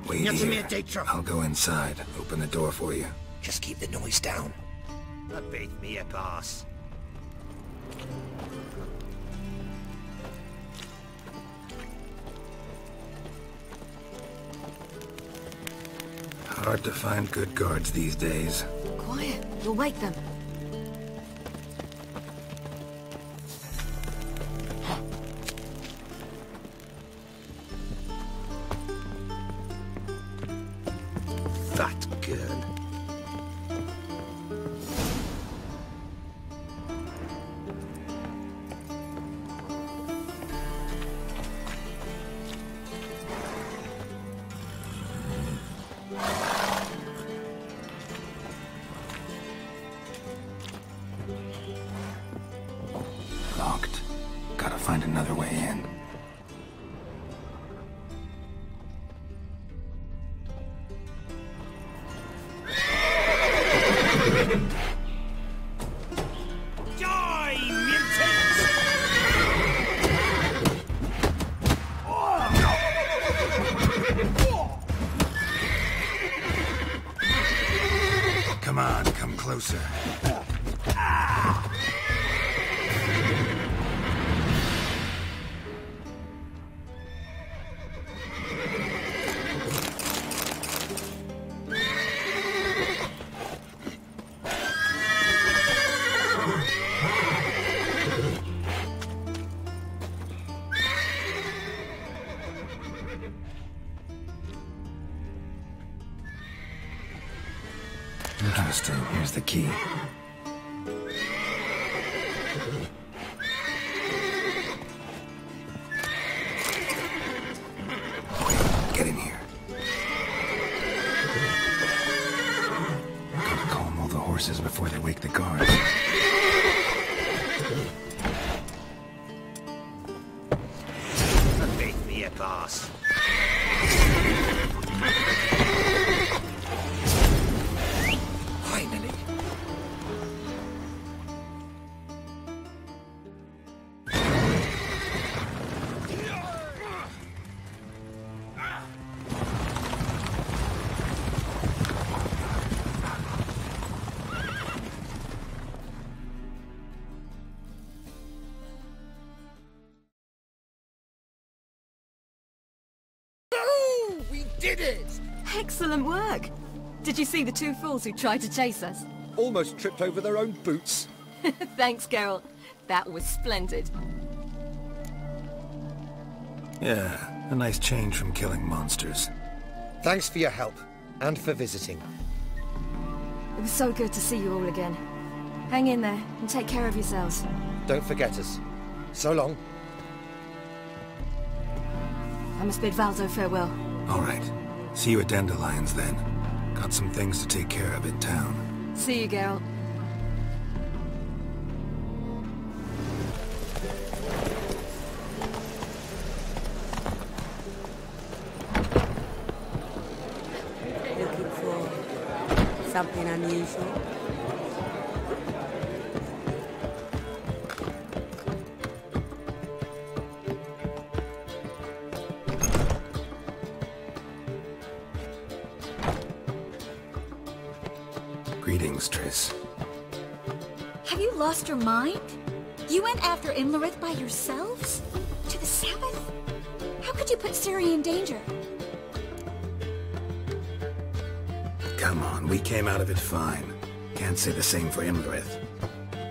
Wait here. I'll go inside. Open the door for you. Just keep the noise down. Beat me a boss. Hard to find good guards these days. Quiet. You'll wake them. That girl. Locked. Gotta find another way in. Die, mutants! Come on, come closer. Interesting. Here's the key. Get in here. Gotta calm all the horses before they wake the guards. Beat me a boss. Finally. Oh, we did it! Excellent work. Did you see the two fools who tried to chase us? Almost tripped over their own boots. Thanks, Geralt. That was splendid. Yeah, a nice change from killing monsters. Thanks for your help, and for visiting. It was so good to see you all again. Hang in there, and take care of yourselves. Don't forget us. So long. I must bid Valdo farewell. All right. See you at Dandelions then. Got some things to take care of in town. See you, Geralt. Looking for something unusual? Greetings, Triss. Have you lost your mind? You went after Imlerith by yourselves? To the Sabbath? How could you put Ciri in danger? Come on, we came out of it fine. Can't say the same for Imlerith.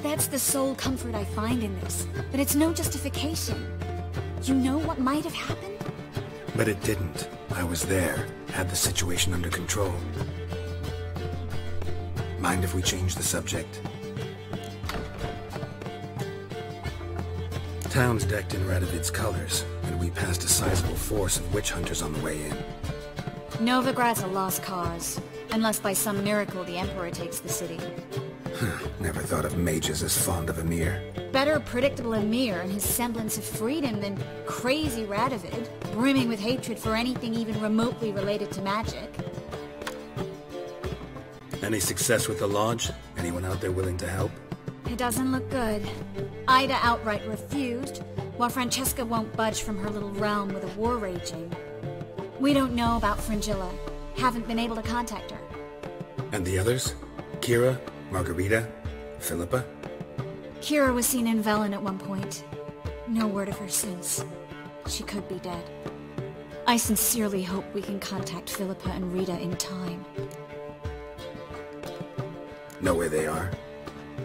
That's the sole comfort I find in this, but it's no justification. You know what might have happened? But it didn't. I was there, had the situation under control. Mind if we change the subject? Town's decked in Radovid's colors, and we passed a sizable force of witch hunters on the way in. Novigrad's a lost cause, unless by some miracle the Emperor takes the city. Never thought of mages as fond of Emir. Better predictable Emir and his semblance of freedom than crazy Radovid, brimming with hatred for anything even remotely related to magic. Any success with the Lodge? Anyone out there willing to help? It doesn't look good. Ida outright refused, while Francesca won't budge from her little realm with a war raging. We don't know about Fringilla. Haven't been able to contact her. And the others? Kira? Margarita? Philippa? Kira was seen in Velen at one point. No word of her since. She could be dead. I sincerely hope we can contact Philippa and Rita in time. Know where they are?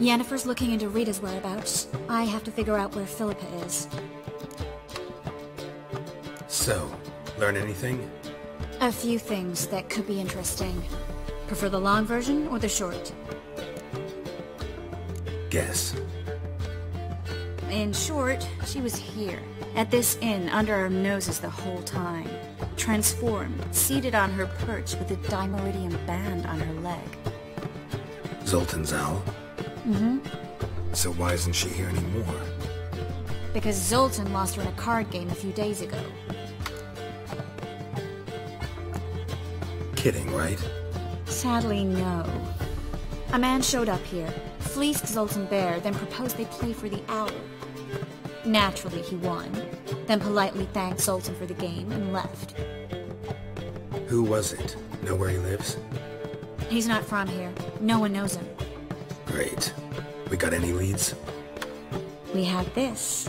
Yennefer's looking into Rita's whereabouts. I have to figure out where Philippa is. So, learn anything? A few things that could be interesting. Prefer the long version or the short? Guess. In short, she was here, at this inn, under our noses the whole time. Transformed, seated on her perch with a dimeridium band on her leg. Zoltan's owl? Mm-hmm. So why isn't she here anymore? Because Zoltan lost her in a card game a few days ago. Kidding, right? Sadly, no. A man showed up here, fleeced Zoltan bare, then proposed they play for the owl. Naturally, he won, then politely thanked Zoltan for the game and left. Who was it? Know where he lives? He's not from here. No one knows him. Great. We got any leads? We have this.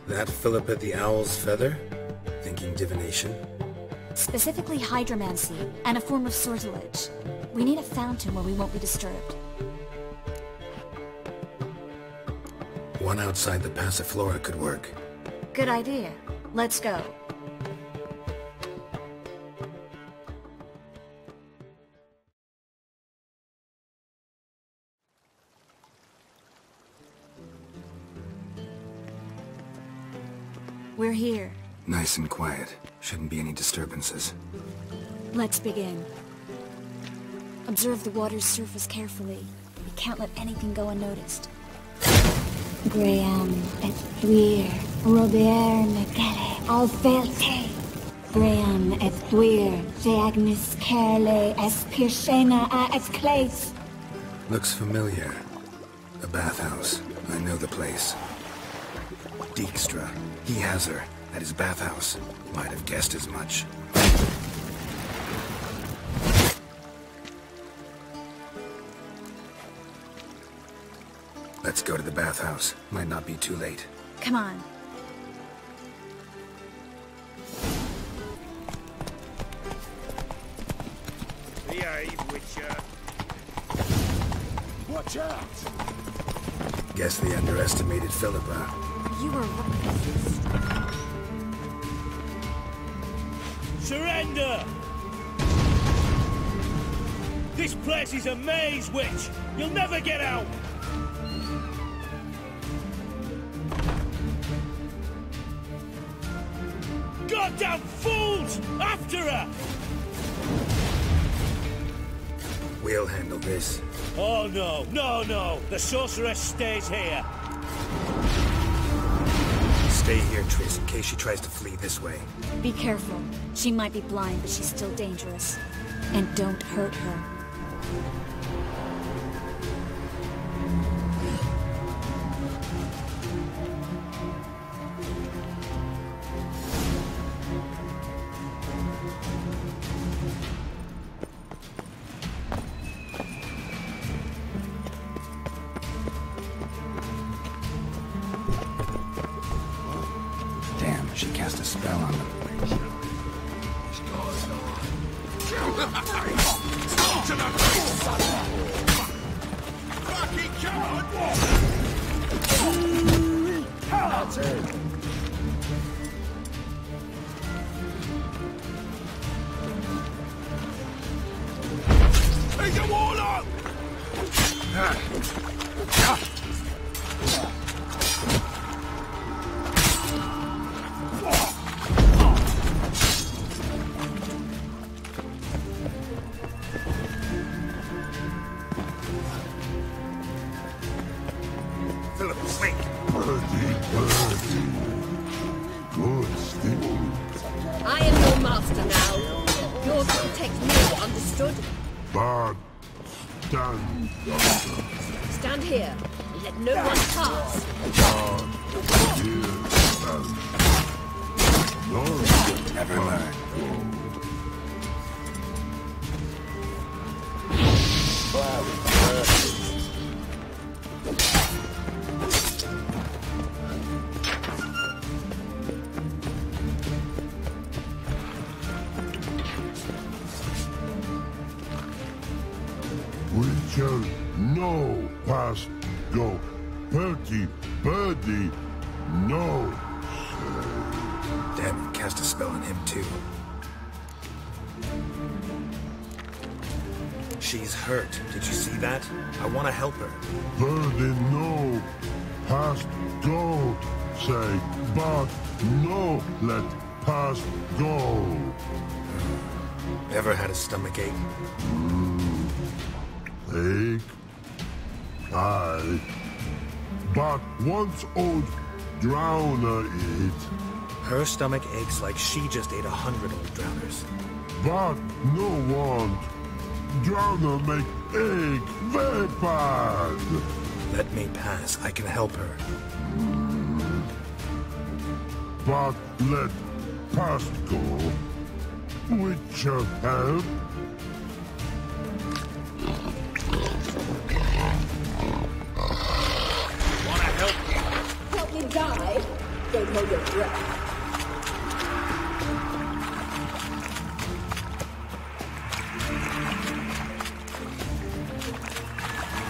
That Philippa the Owl's feather? Thinking divination? Specifically hydromancy, and a form of sortilege. We need a fountain where we won't be disturbed. One outside the Passiflora could work. Good idea. Let's go. We're here. Nice and quiet. Shouldn't be any disturbances. Let's begin. Observe the water's surface carefully. We can't let anything go unnoticed. Graham et thuir, Robert Mekele, Alfelte. Graham et thuir, Deagnis Kerle, es Pirshena a et Clace. Looks familiar. A bathhouse. I know the place. Dijkstra. He has her. At his bathhouse. Might have guessed as much. Let's go to the bathhouse. Might not be too late. Come on. Behave, Witcher. Watch out! Guess they underestimated Philippa. You were right. Surrender! This place is a maze, Witch! You'll never get out! Goddamn fools! After her! We'll handle this. Oh no, no, no! The sorceress stays here! Stay here, Triss, in case she tries to flee this way. Be careful. She might be blind, but she's still dangerous. And don't hurt her. Damn, she cast a spell on them. He's a warlock! Philip, wait! Good sting. I am your master now. Yours to protect me, understood? Bad. Stand. Stand here and let no one pass. Here. Stand. Never learn. Witcher, no pass go. Bertie, birdie, no. Damn it, cast a spell on him too. She's hurt. Did you see that? I want to help her. Birdie, no. Pass go. Say, but no, let pass go. Ever had a stomach ache? Ache? Aye. But once old drowner eat. Her stomach aches like she just ate 100 old drowners. But no want. Drowner make ache very bad. Let me pass. I can help her. But let past go. Witcher help. Wanna help you? Help me die? Don't hold your breath.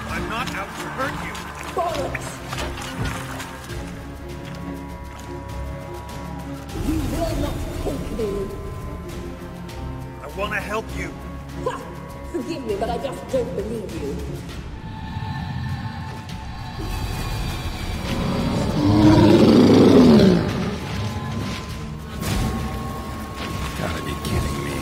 I'm not out to hurt you. Bollocks! You will not take me. I wanna help you. Ha! Forgive me, but I just don't believe you. Gotta be kidding me.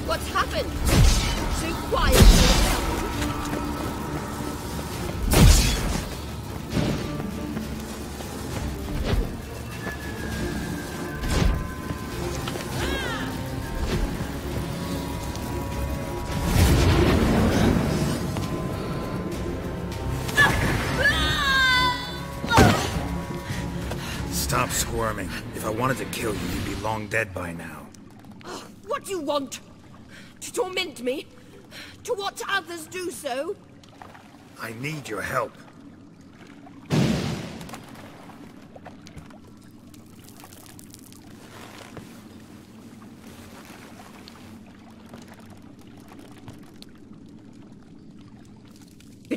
What's happened? So quiet. Stop squirming. If I wanted to kill you, you'd be long dead by now. What do you want? To torment me? To watch others do so? I need your help.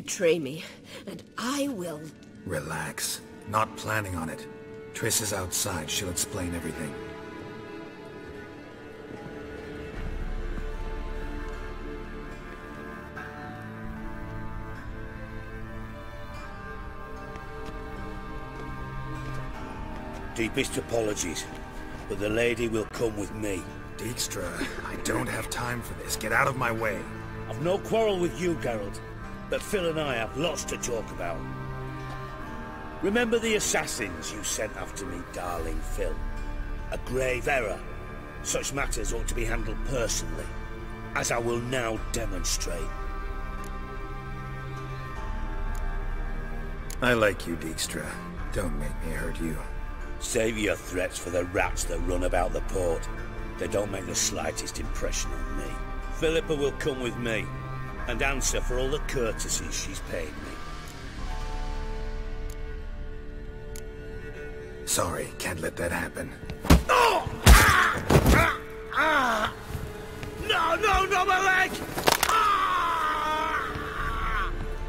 Betray me, and I will. Relax. Not planning on it. Triss is outside. She'll explain everything. Deepest apologies, but the lady will come with me. Dijkstra, I don't have time for this. Get out of my way. I've no quarrel with you, Geralt, but Phil and I have lots to talk about. Remember the assassins you sent after me, darling Phil? A grave error. Such matters ought to be handled personally, as I will now demonstrate. I like you, Dijkstra. Don't make me hurt you. Save your threats for the rats that run about the port. They don't make the slightest impression on me. Philippa will come with me, and answer for all the courtesies she's paid me. Sorry, can't let that happen. Oh! Ah! Ah! Ah! No, no, no, my leg! Ah!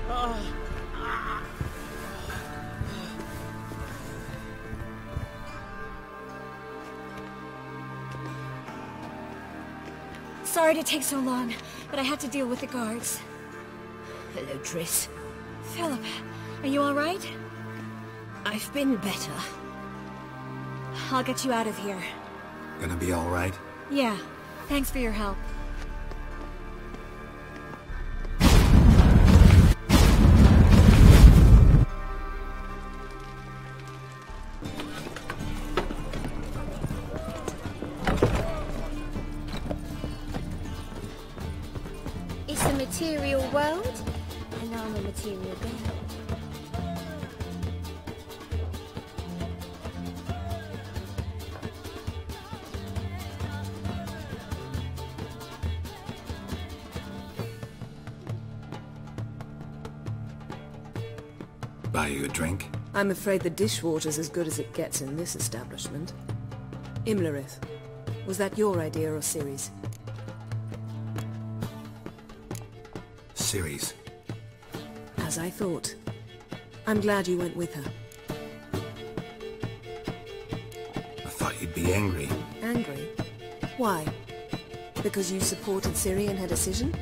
Ah! Ah! Sorry to take so long, but I had to deal with the guards. Hello, Triss. Philip, are you all right? I've been better. I'll get you out of here. Gonna be all right? Yeah, thanks for your help. It's a material world, and I'm a material girl. Buy you a drink? I'm afraid the dishwater's as good as it gets in this establishment. Imlerith, was that your idea or Ciri's? Ciri's. As I thought. I'm glad you went with her. I thought you'd be angry. Angry? Why? Because you supported Ciri in her decision?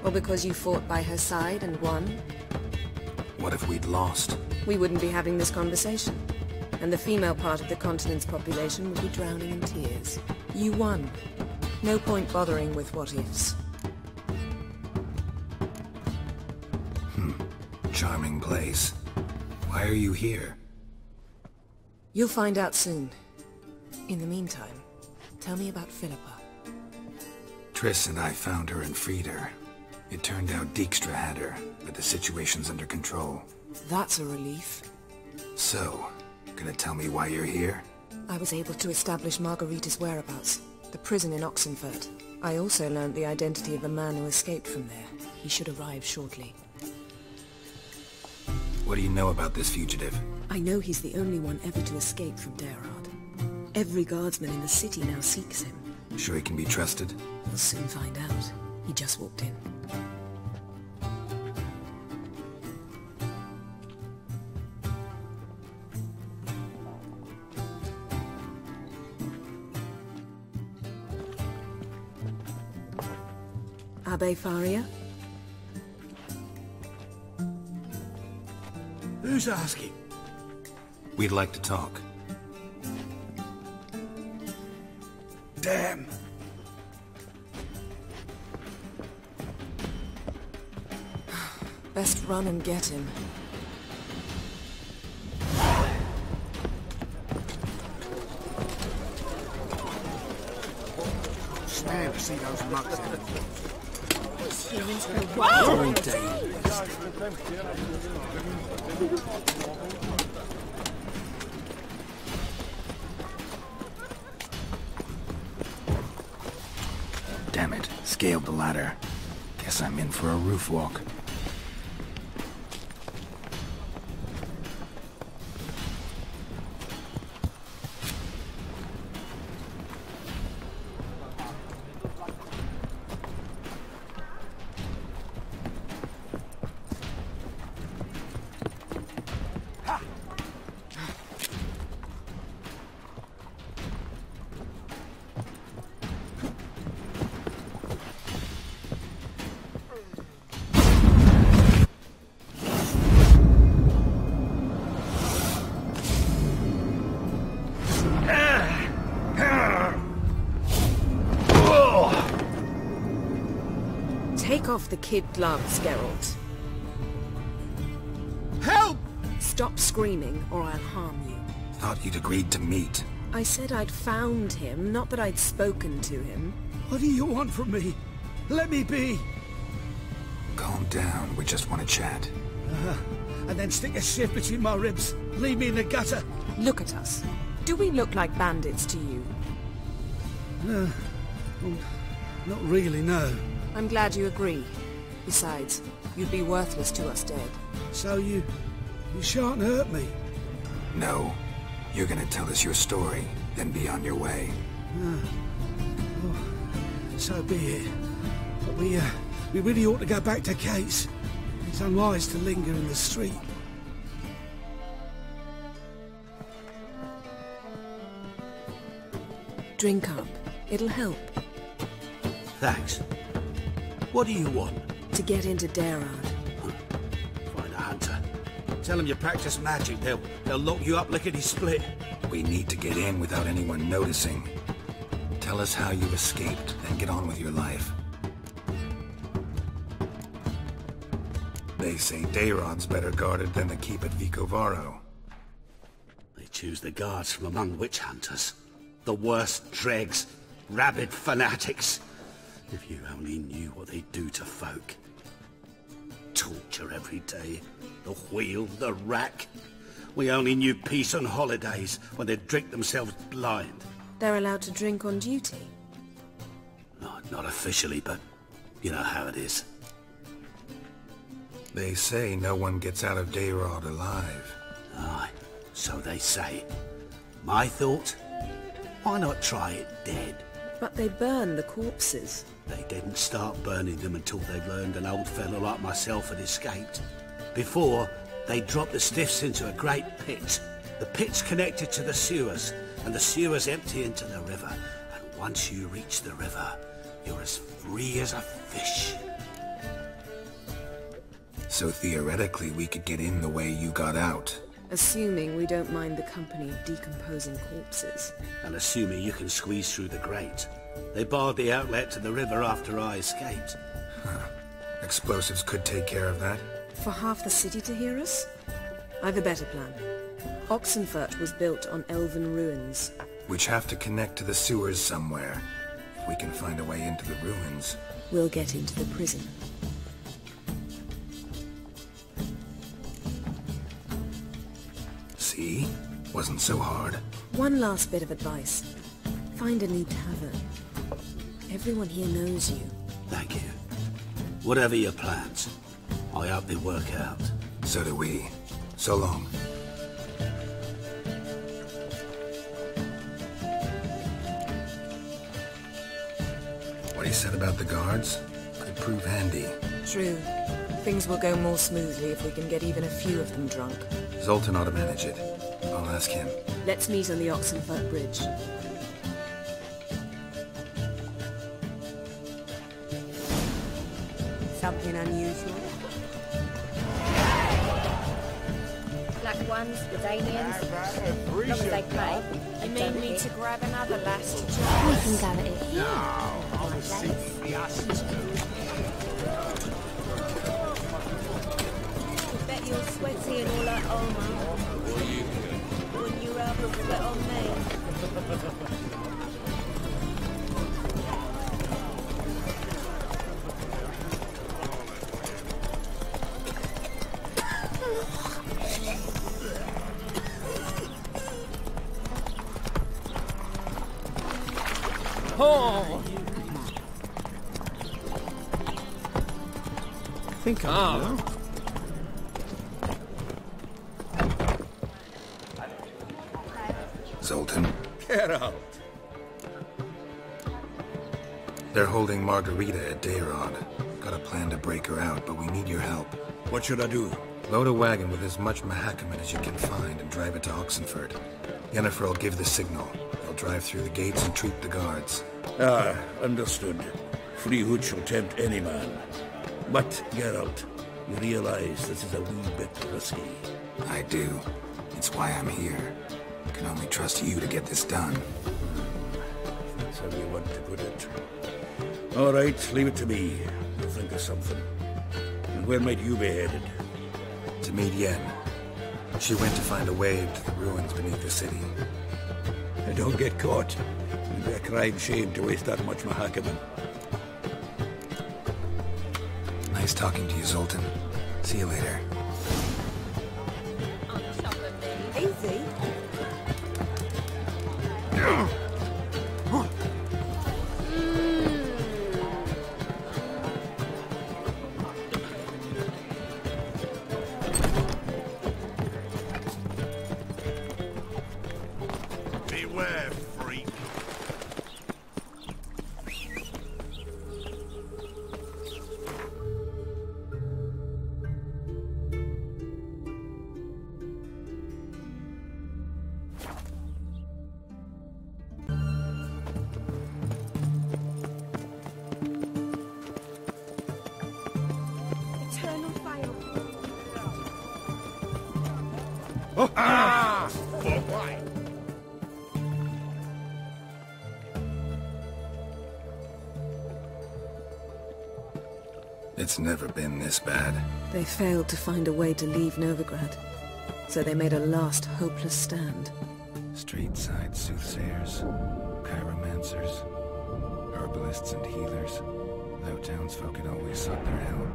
Or because you fought by her side and won? What if we'd lost? We wouldn't be having this conversation. And the female part of the continent's population would be drowning in tears. You won. No point bothering with what-ifs. Charming place. Why are you here? You'll find out soon. In the meantime, tell me about Philippa. Triss and I found her and freed her. It turned out Dijkstra had her, but the situation's under control. That's a relief. So, gonna tell me why you're here? I was able to establish Margarita's whereabouts, the prison in Oxenfurt. I also learned the identity of a man who escaped from there. He should arrive shortly. What do you know about this fugitive? I know he's the only one ever to escape from Daerard. Every guardsman in the city now seeks him. Sure he can be trusted? We'll soon find out. He just walked in. Abbe Faria? Who's asking? We'd like to talk. Damn! Best run and get him. Stand to see those mugs in. These humans go wild. Damn it, scaled the ladder. Guess I'm in for a roof walk. Take off the kid gloves, Geralt. Help! Stop screaming, or I'll harm you. Thought you'd agreed to meet. I said I'd found him, not that I'd spoken to him. What do you want from me? Let me be. Calm down, we just want to chat. And then stick a shiv between my ribs. Leave me in the gutter. Look at us. Do we look like bandits to you? No. Well, not really, no. I'm glad you agree. Besides, you'd be worthless to us dead. So you shan't hurt me? No. You're gonna tell us your story, then be on your way. Oh, so be it. But we really ought to go back to Kate's. It's unwise to linger in the street. Drink up. It'll help. Thanks. What do you want? To get into Dayrad. Find a hunter. Tell them you practice magic. They'll lock you up lickety-split. We need to get in without anyone noticing. Tell us how you escaped, then get on with your life. They say Dayrod's better guarded than the keep at Vicovaro. They choose the guards from among witch hunters. The worst dregs, rabid fanatics. If you only knew what they do to folk. Torture every day. The wheel, the rack. We only knew peace on holidays when they'd drink themselves blind. They're allowed to drink on duty? Not officially, but you know how it is. They say no one gets out of Dayrod alive. Aye, so they say. My thought? Why not try it dead? But they burn the corpses. They didn't start burning them until they learned an old fellow like myself had escaped. Before, they dropped the stiffs into a great pit. The pit's connected to the sewers, and the sewers empty into the river. And once you reach the river, you're as free as a fish. So theoretically, we could get in the way you got out. Assuming we don't mind the company of decomposing corpses. And assuming you can squeeze through the grate. They barred the outlet to the river after I escaped. Huh. Explosives could take care of that. For half the city to hear us? I've a better plan. Oxenfurt was built on elven ruins. Which have to connect to the sewers somewhere. If we can find a way into the ruins. We'll get into the prison. See? Wasn't so hard. One last bit of advice. Find a new tavern. Everyone here knows you. Thank you. Whatever your plans, I hope they work out. So do we. So long. What he said about the guards could prove handy. True. Things will go more smoothly if we can get even a few of them drunk. Zoltan ought to manage it. I'll ask him. Let's meet on the Oxenfurt Bridge. Something unusual? Black ones, Redanians, as long as they pay. You mean me to grab another lass to join? We can gather it here. Bet you're sweaty and all that armour. Wouldn't you rather sweat on me? Oh! Think I know. Zoltan. Get out. They're holding Margarita at Dayrod. Got a plan to break her out, but we need your help. What should I do? Load a wagon with as much Mahakaman as you can find and drive it to Oxenfurt. Yennefer will give the signal. They'll drive through the gates and treat the guards. Ah, understood. Freehood shall tempt any man. But, Geralt, you realize this is a wee bit risky. I do. It's why I'm here. I can only trust you to get this done. That's how you want to put it. All right, leave it to me. I'll think to something. And where might you be headed? To meet Yen. She went to find a way to the ruins beneath the city. And don't get caught. It'd be a crying shame to waste that much mahakaman. Nice talking to you, Zoltan. See you later. Easy. Beware, freak. Eternal fire. Oh, ah! For why? It's never been this bad. They failed to find a way to leave Novigrad, so they made a last hopeless stand. Street-side soothsayers, chiromancers, herbalists and healers. Though townsfolk had always sought their help,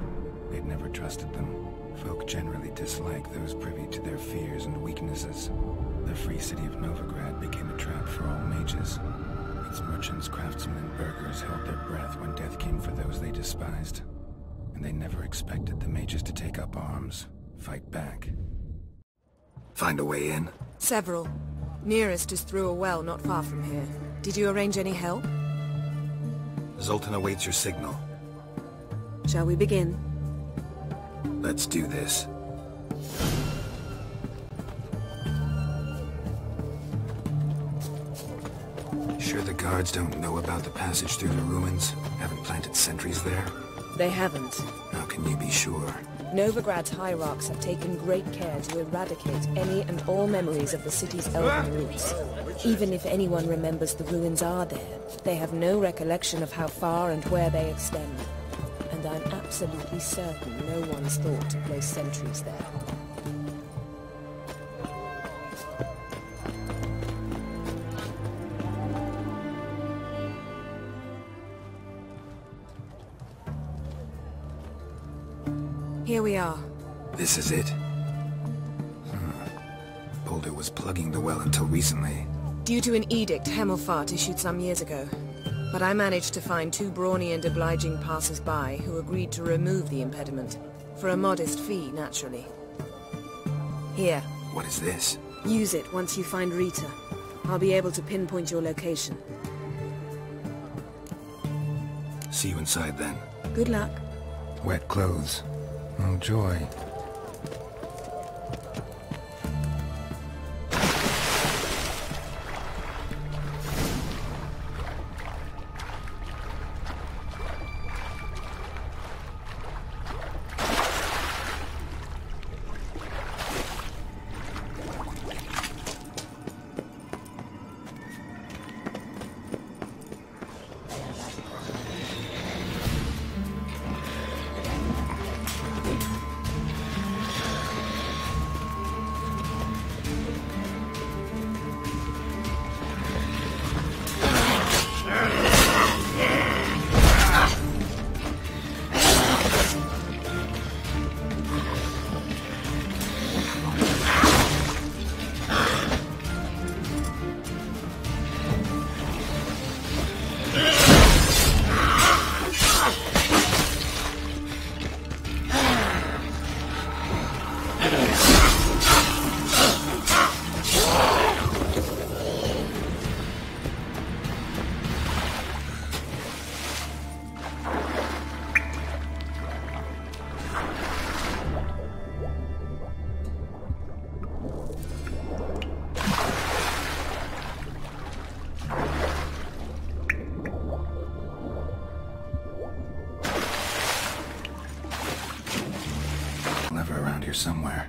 they'd never trusted them. Folk generally disliked those privy to their fears and weaknesses. The free city of Novigrad became a trap for all mages. Its merchants, craftsmen, and burghers held their breath when death came for those they despised. And they never expected the mages to take up arms, fight back. Find a way in? Several. Nearest is through a well not far from here. Did you arrange any help? Zoltan awaits your signal. Shall we begin? Let's do this. Sure the guards don't know about the passage through the ruins? Haven't planted sentries there? They haven't. How can you be sure? Novigrad's hierarchs have taken great care to eradicate any and all memories of the city's elven roots. Even if anyone remembers the ruins are there, they have no recollection of how far and where they extend. And I'm absolutely certain no one's thought to place sentries there. Here we are. This is it. Boulder was plugging the well until recently. Due to an edict Hemelfart issued some years ago. But I managed to find two brawny and obliging passers-by who agreed to remove the impediment. For a modest fee, naturally. Here. What is this? Use it once you find Rita. I'll be able to pinpoint your location. See you inside then. Good luck. Wet clothes. Oh, joy. Somewhere.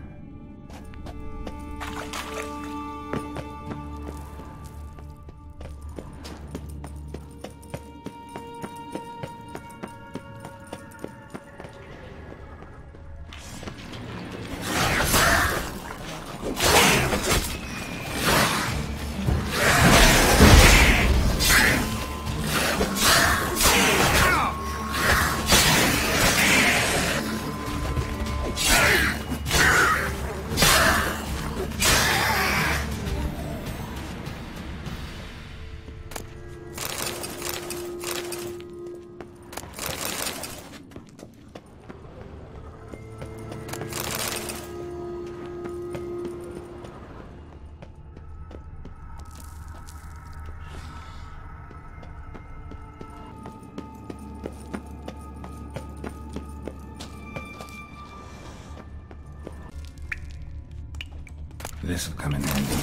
This'll come in handy.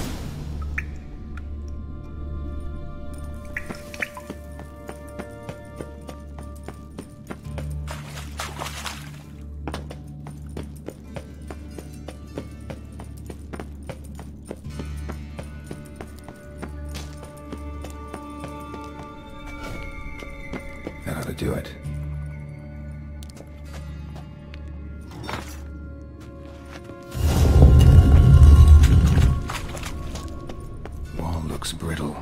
That ought to do it. Wall looks brittle.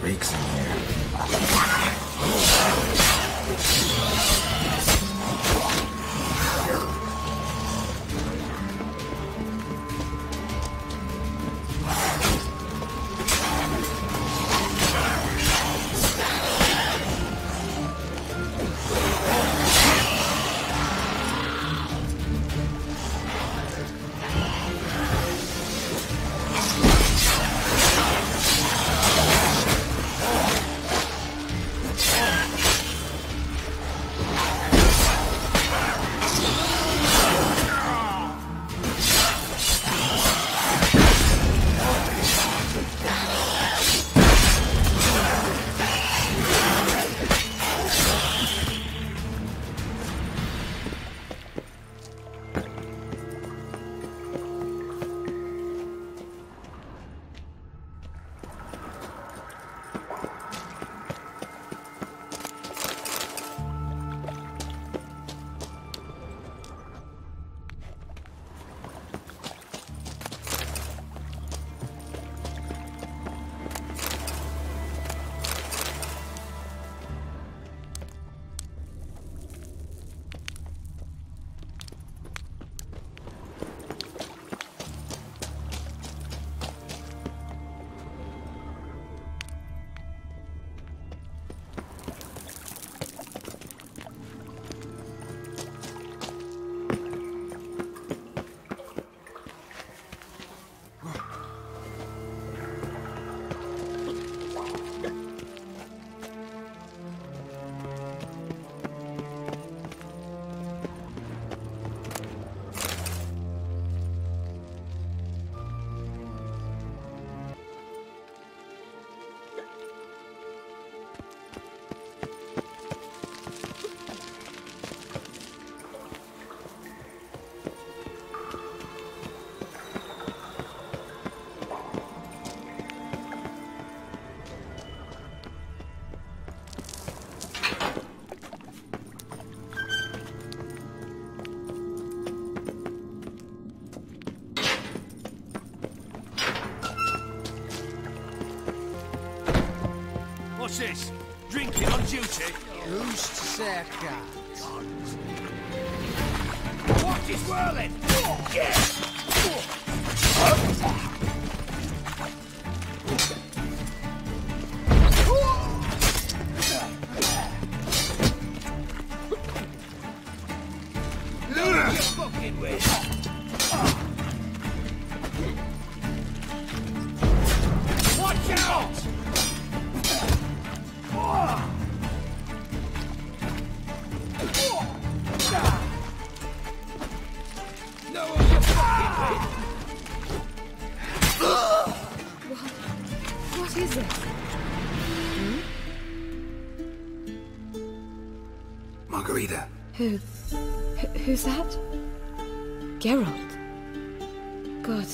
Reeks in here. What's this? Drinking on duty? Who's to say I can't? What is whirling? Fucking with. Watch out! What is it? Margarita. Who's that? Geralt. God,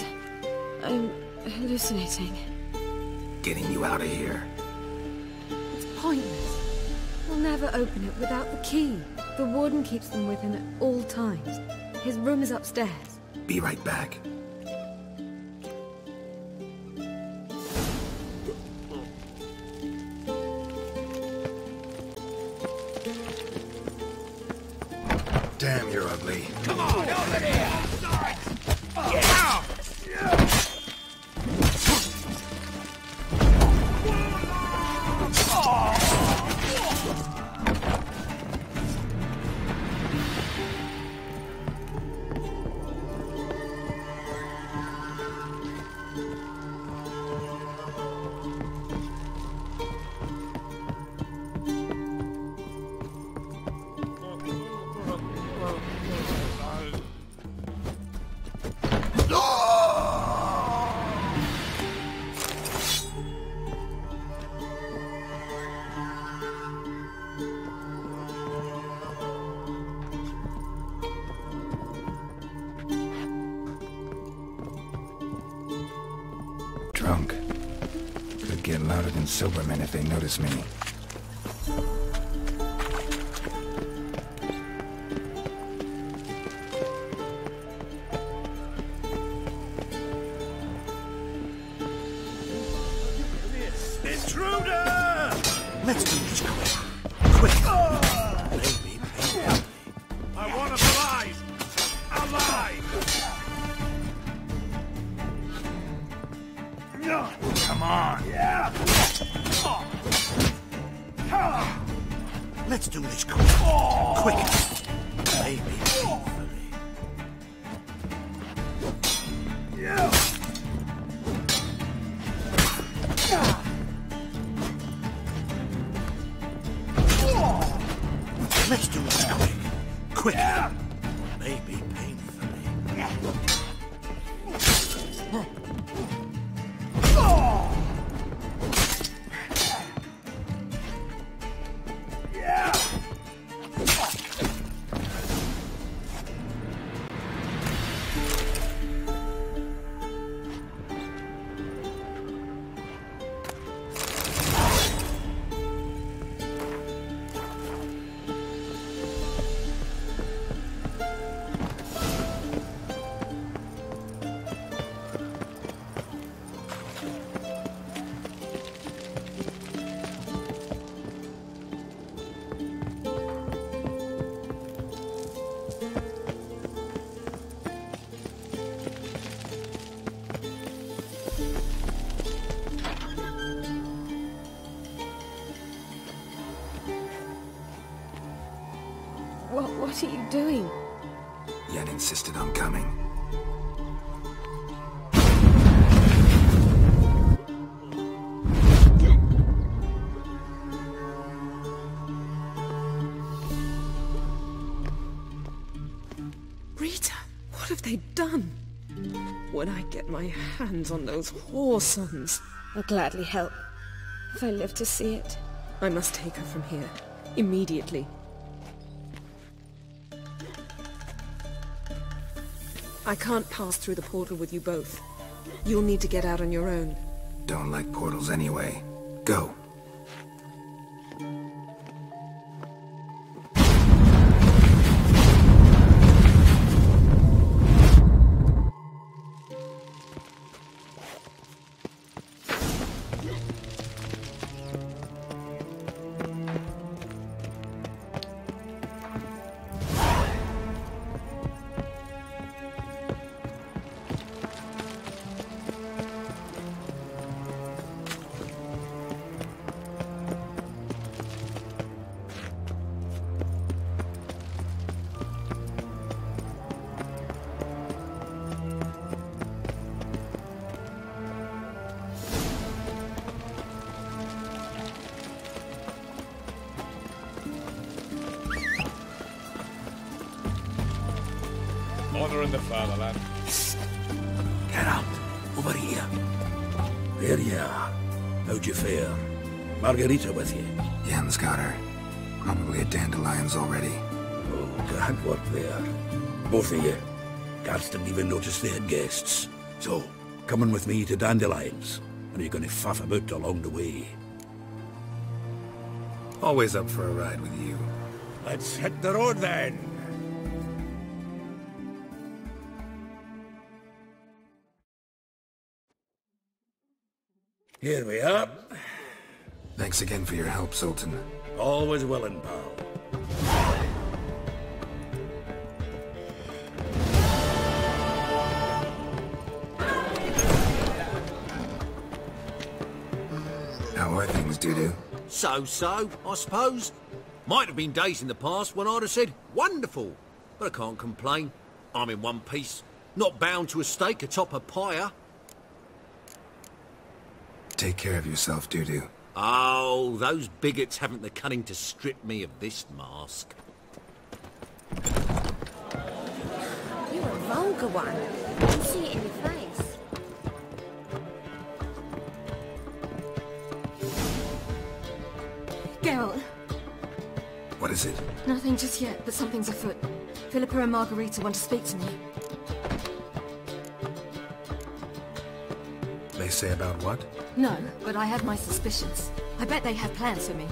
I'm hallucinating. Getting you out of here. It's pointless. We'll never open it without the key. The warden keeps them with him at all times. His room is upstairs. Be right back. Damn, you're ugly. Come on, over here! Get out! get louder than sober men if they notice me. Intruder! Let's do this quick. I want us alive! Alive! Come on! Yeah! Let's do this quick. Maybe painfully. Yeah! Let's do this quick. Maybe painfully. What are you doing? Yen insisted on coming. Rita, what have they done? When I get my hands on those whoresons, I'll gladly help, if I live to see it. I must take her from here, immediately. I can't pass through the portal with you both. You'll need to get out on your own. Don't like portals anyway. Go. Honouring the fatherland. Get out. Over here. There you are. How'd you fare? Margarita with you? Yen's got her. Probably at Dandelion's already. Oh, good work there. Both of you. Guards didn't even notice they had guests. So, coming with me to Dandelion's, and you're going to faff about along the way. Always up for a ride with you. Let's hit the road then. Here we are. Thanks again for your help, Sultan. Always willing, pal. How are things, Dudu? So, I suppose. Might have been days in the past when I'd have said, wonderful. But I can't complain. I'm in one piece. Not bound to a stake atop a pyre. Take care of yourself, Dudu. Oh, those bigots haven't the cunning to strip me of this mask. You're a vulgar one. I can see it in your face. Geralt. What is it? Nothing just yet, but something's afoot. Philippa and Margarita want to speak to me. They say about what? No, but I have my suspicions. I bet they have plans for me.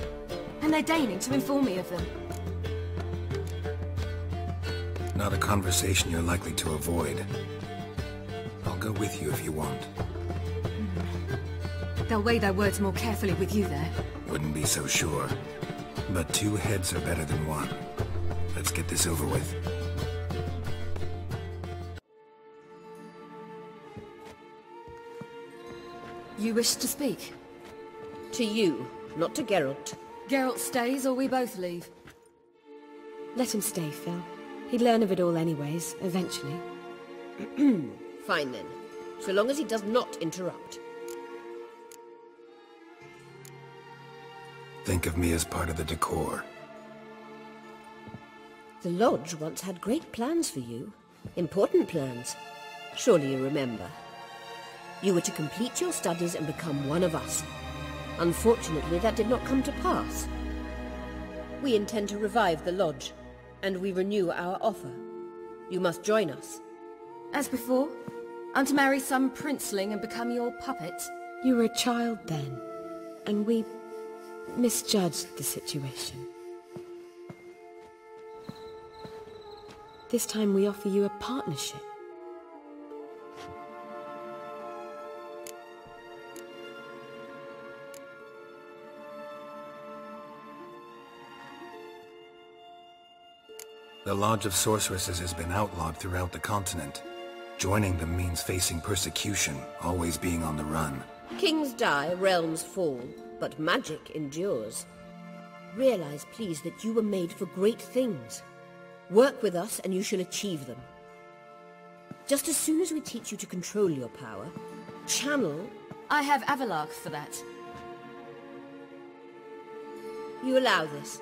And they're deigning to inform me of them. Not a conversation you're likely to avoid. I'll go with you if you want. They'll weigh their words more carefully with you there. Wouldn't be so sure. But 2 heads are better than 1. Let's get this over with. You wish to speak? To you, not to Geralt. Geralt stays or we both leave? Let him stay, Phil. He'd learn of it all anyways, eventually. Fine then. So long as he does not interrupt. Think of me as part of the decor. The Lodge once had great plans for you. Important plans. Surely you remember. You were to complete your studies and become one of us. Unfortunately, that did not come to pass. We intend to revive the Lodge, and we renew our offer. You must join us. As before? I'm to marry some princeling and become your puppet? You were a child then, and we misjudged the situation. This time we offer you a partnership. The Lodge of Sorceresses has been outlawed throughout the continent. Joining them means facing persecution, always being on the run. Kings die, realms fall, but magic endures. Realize, please, that you were made for great things. Work with us and you shall achieve them. Just as soon as we teach you to control your power, channel... I have Avalach for that. You allow this?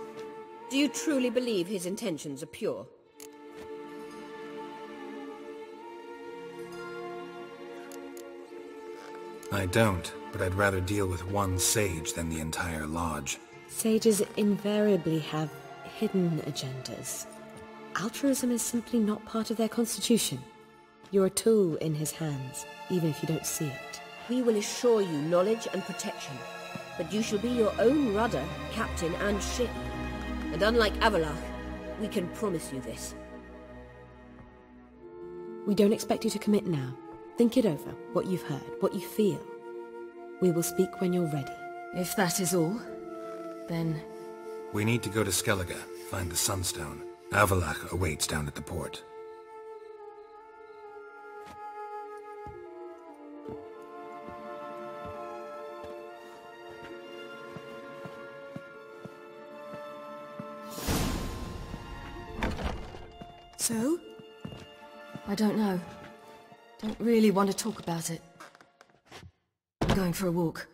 Do you truly believe his intentions are pure? I don't, but I'd rather deal with one sage than the entire lodge. Sages invariably have hidden agendas. Altruism is simply not part of their constitution. You're a tool in his hands, even if you don't see it. We will assure you knowledge and protection, but you shall be your own rudder, captain and ship. And unlike Avalach, we can promise you this. We don't expect you to commit now. Think it over, what you've heard, what you feel. We will speak when you're ready. If that is all, then... We need to go to Skellige, find the Sunstone. Avalach awaits down at the port. So? I don't know. Don't really want to talk about it. I'm going for a walk.